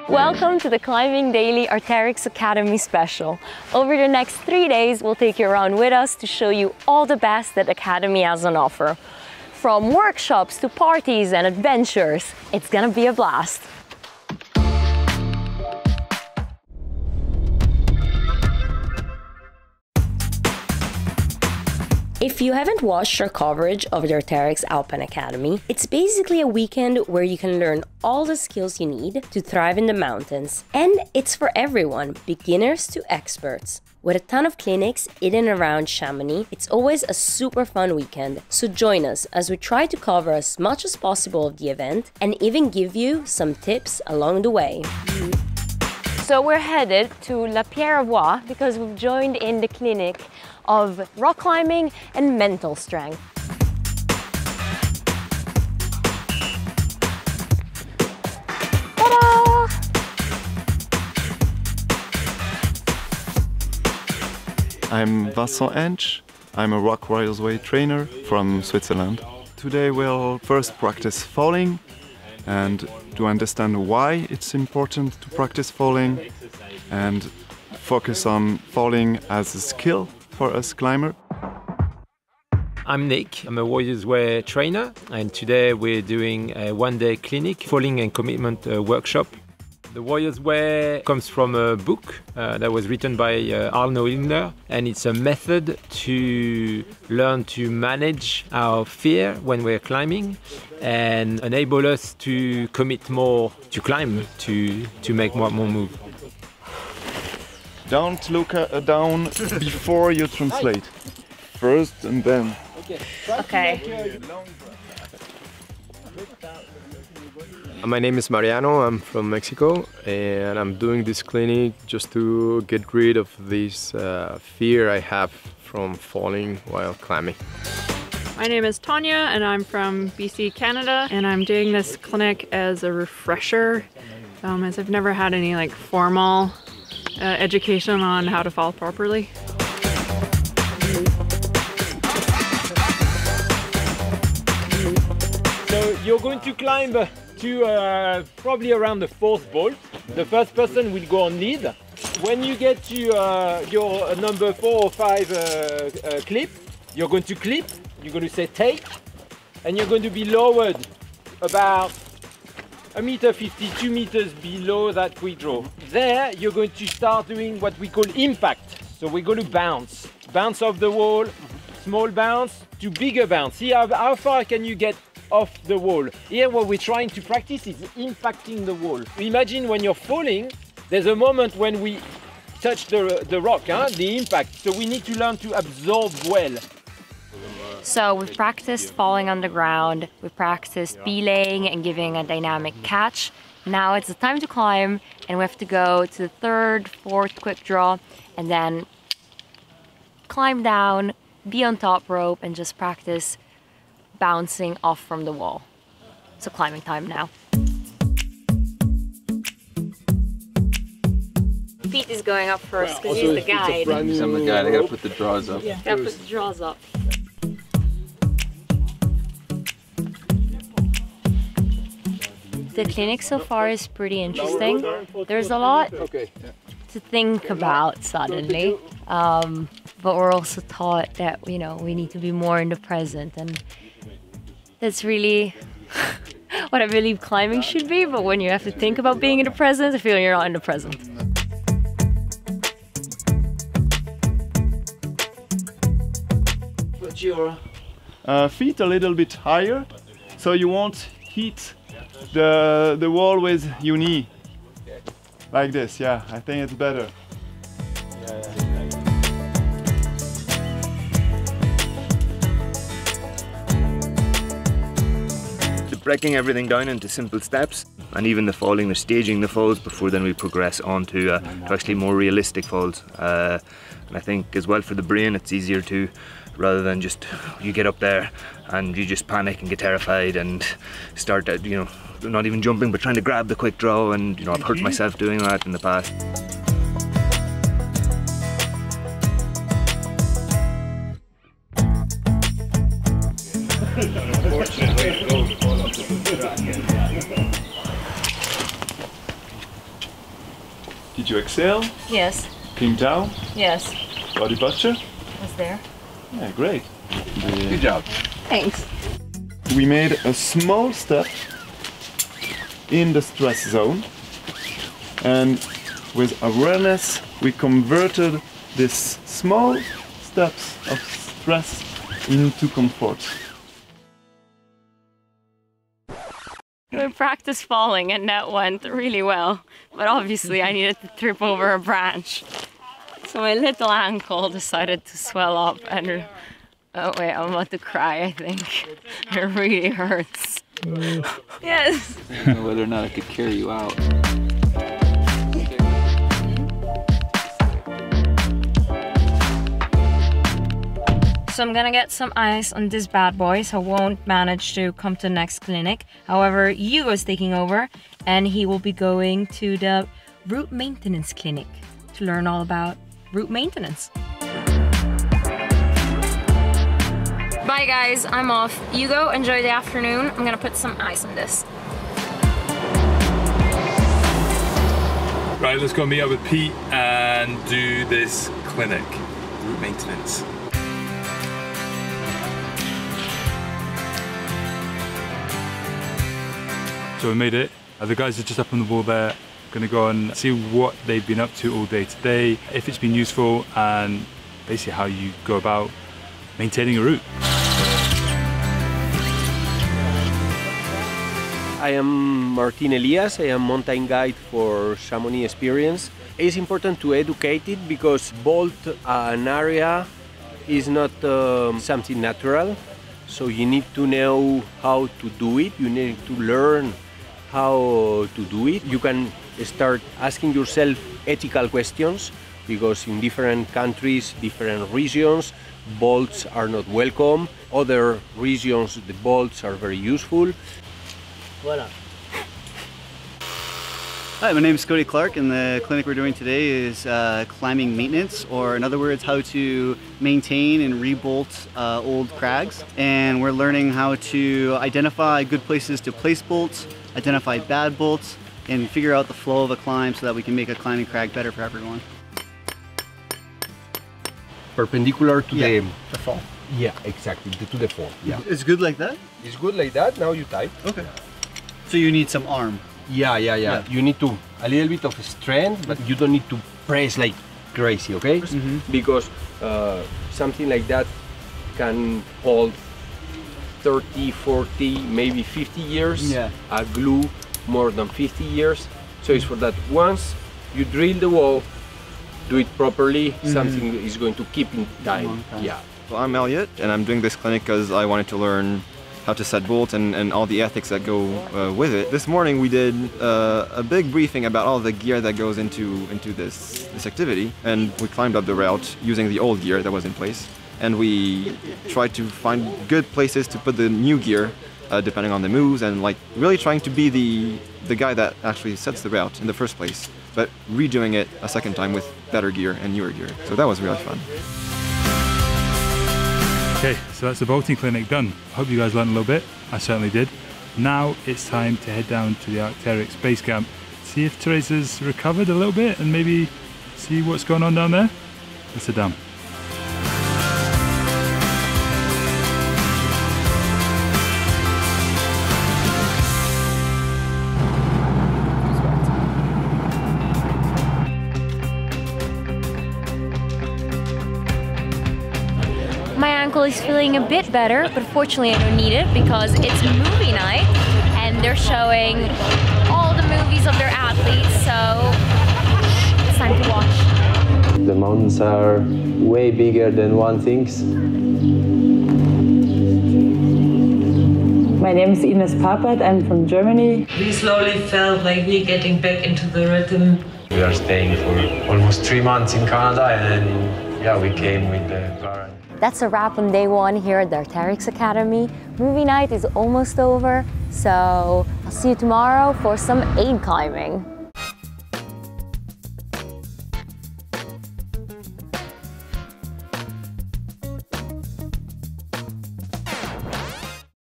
Welcome to the Climbing Daily Arc'teryx Academy special. Over the next 3 days, we'll take you around with us to show you all the best that Academy has on offer. From workshops to parties and adventures, it's gonna be a blast. If you haven't watched our coverage of the Arc'teryx Alpine Academy, it's basically a weekend where you can learn all the skills you need to thrive in the mountains. And it's for everyone, beginners to experts. With a ton of clinics in and around Chamonix, it's always a super fun weekend. So join us as we try to cover as much as possible of the event and even give you some tips along the way. So we're headed to La Pierre because we've joined in the clinic of rock climbing and mental strength. Ta-da! I'm Vincent Hench. I'm a rock railway trainer from Switzerland. Today we'll first practice falling and to understand why it's important to practice falling and focus on falling as a skill for us climber. I'm Nick, I'm a Warriors Way trainer, and today we're doing a one-day clinic, falling and commitment workshop. The Warriors Way comes from a book that was written by Arno Ilgner, and it's a method to learn to manage our fear when we're climbing and enable us to commit more to climb, to make more move. Don't look down before you translate. First and then. Okay. My name is Mariano, I'm from Mexico, and I'm doing this clinic just to get rid of this fear I have from falling while climbing. My name is Tanya and I'm from BC, Canada, and I'm doing this clinic as a refresher as I've never had any formal education on how to fall properly. So you're going to climb to probably around the 4th bolt. The first person will go on lead. When you get to your number 4 or 5 clip, you're going to clip, you're going to say take, and you're going to be lowered about 1.50 meters, 2 meters below that quick draw. There, you're going to start doing what we call impact. So we're going to bounce. Bounce off the wall, small bounce to bigger bounce. See how far can you get off the wall. Here what we're trying to practice is impacting the wall. Imagine when you're falling, there's a moment when we touch the rock, the impact. So we need to learn to absorb well. So we've practiced falling on the ground, we've practiced belaying and giving a dynamic catch. Now it's the time to climb and we have to go to the 3rd, 4th quick draw and then climb down, be on top rope and just practice bouncing off from the wall. So climbing time now. Pete is going up first because he's the guide. I'm the guide, I gotta put the draws up. Yeah, gotta put the draws up. The clinic so far is pretty interesting. There's a lot to think about suddenly, but we're also taught that we need to be more in the present, and that's really what I believe climbing should be. But when you have to think about being in the present, I feel you're not in the present. Put your feet a little bit higher, so you won't hit the wall with your knee. Like this, yeah, I think it's better. Breaking everything down into simple steps, and even the falling, they're staging the falls before then we progress on to actually more realistic falls. And I think as well for the brain it's easier to, rather than just you get up there and you just panic and get terrified and start not even jumping but trying to grab the quick draw, and I've hurt myself doing that in the past. Did you exhale? Yes. Came down? Yes. Body posture? Was there? Yeah, great. Good job. Thanks. We made a small step in the stress zone, and with awareness we converted these small steps of stress into comfort. We practiced falling and that went really well, but obviously I needed to trip over a branch. So my little ankle decided to swell up and... Oh wait, I'm about to cry, I think. It really hurts. Yes! I don't know whether or not I could carry you out. So I'm gonna get some ice on this bad boy, so I won't manage to come to the next clinic. However, Hugo's taking over and he will be going to the route maintenance clinic to learn all about route maintenance. Bye guys, I'm off. Hugo, enjoy the afternoon. I'm gonna put some ice on this. Right, let's go meet up with Pete and do this clinic, route maintenance. So we made it. The guys are just up on the wall there. Gonna go and see what they've been up to all day today, if it's been useful, and basically how you go about maintaining a route. I am Martin Elias, I am mountain guide for Chamonix Experience. It's important to educate it because vault an area is not something natural, so you need to know how to do it, you need to learn how to do it. You can start asking yourself ethical questions because in different countries, different regions, vaults are not welcome. Other regions, the vaults are very useful. Voila. Hi, my name is Cody Clark, and the clinic we're doing today is climbing maintenance, or in other words, how to maintain and rebolt old crags. And we're learning how to identify good places to place bolts, identify bad bolts, and figure out the flow of a climb so that we can make a climbing crag better for everyone. Perpendicular to the fall. Yeah, exactly, to the fall. Yeah. It's good like that? It's good like that, now you type. Okay. So you need some arm. Yeah. You need to a little bit of strength, but you don't need to press like crazy, okay? Because something like that can hold 30, 40, maybe 50 years. Yeah. A glue more than 50 years. So it's for that once you drill the wall, do it properly, something is going to keep in time. Yeah. Well, I'm Elliot, and I'm doing this clinic because I wanted to learn how to set bolts and all the ethics that go with it. This morning we did a big briefing about all the gear that goes into this activity, and we climbed up the route using the old gear that was in place, and we tried to find good places to put the new gear depending on the moves, and like really trying to be the guy that actually sets the route in the first place, but redoing it a second time with better gear and newer gear. So that was really fun. Okay, so that's the bolting clinic done. I hope you guys learned a little bit. I certainly did. Now it's time to head down to the Arc'teryx base camp, see if Teresa's recovered a little bit and maybe see what's going on down there. Let's head down. My ankle is feeling a bit better, but fortunately I don't need it because it's movie night and they're showing all the movies of their athletes, so it's time to watch. The mountains are way bigger than one thinks. My name is Ines Papert, I'm from Germany. We slowly felt like we're getting back into the rhythm. We are staying for almost 3 months in Canada, and yeah, we came with the car. That's a wrap on day one here at the Arc'teryx Academy. Movie night is almost over, so I'll see you tomorrow for some aid climbing.